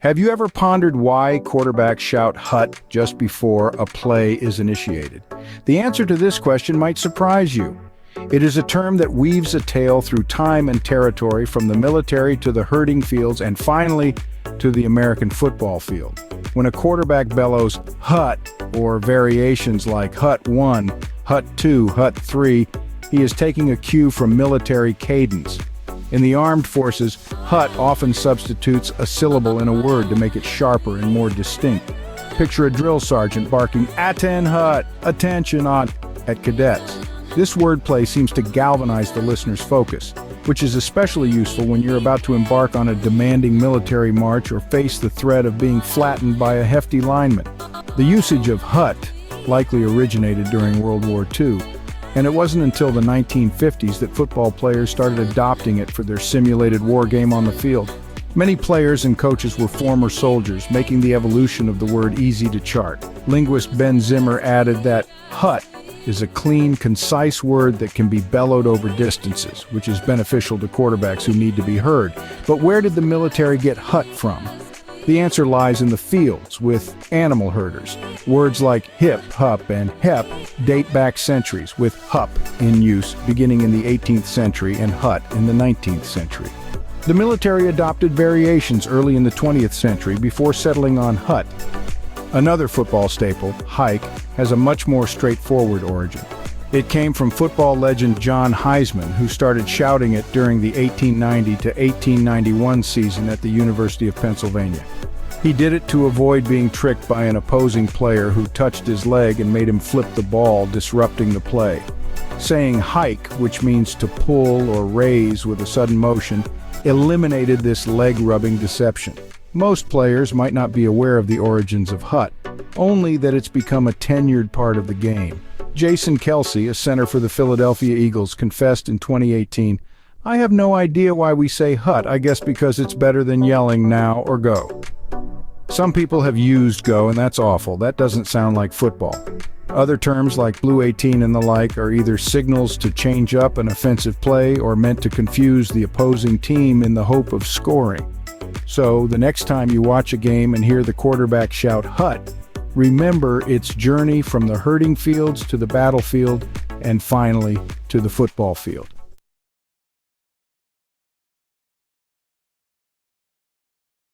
Have you ever pondered why quarterbacks shout "hut" just before a play is initiated? The answer to this question might surprise you. It is a term that weaves a tale through time and territory, from the military to the herding fields and finally to the American football field. When a quarterback bellows "hut" or variations like "hut 1, hut 2, hut 3, he is taking a cue from military cadence. In the armed forces, "hut" often substitutes a syllable in a word to make it sharper and more distinct. Picture a drill sergeant barking "atten-hut, attention on" at cadets. This wordplay seems to galvanize the listener's focus, which is especially useful when you're about to embark on a demanding military march or face the threat of being flattened by a hefty lineman. The usage of "hut" likely originated during World War II, and it wasn't until the 1950s that football players started adopting it for their simulated war game on the field. Many players and coaches were former soldiers, making the evolution of the word easy to chart. Linguist Ben Zimmer added that "hut" is a clean, concise word that can be bellowed over distances, which is beneficial to quarterbacks who need to be heard. But where did the military get "hut" from? The answer lies in the fields, with animal herders. Words like hip, hup, and hep date back centuries, with hup in use beginning in the 18th century and hut in the 19th century. The military adopted variations early in the 20th century before settling on "hut." Another football staple, hike, has a much more straightforward origin. It came from football legend John Heisman, who started shouting it during the 1890 to 1891 season at the University of Pennsylvania. He did it to avoid being tricked by an opposing player who touched his leg and made him flip the ball, disrupting the play. Saying "hike," which means to pull or raise with a sudden motion, eliminated this leg-rubbing deception. Most players might not be aware of the origins of "hut," only that it's become a tenured part of the game. Jason Kelsey, a center for the Philadelphia Eagles, confessed in 2018, "I have no idea why we say "hut. I guess because it's better than yelling now or go." Some people have used "go," and that's awful. That doesn't sound like football. Other terms like "blue 18" and the like are either signals to change up an offensive play or meant to confuse the opposing team in the hope of scoring. So, the next time you watch a game and hear the quarterback shout "hut," remember its journey from the herding fields to the battlefield and finally to the football field.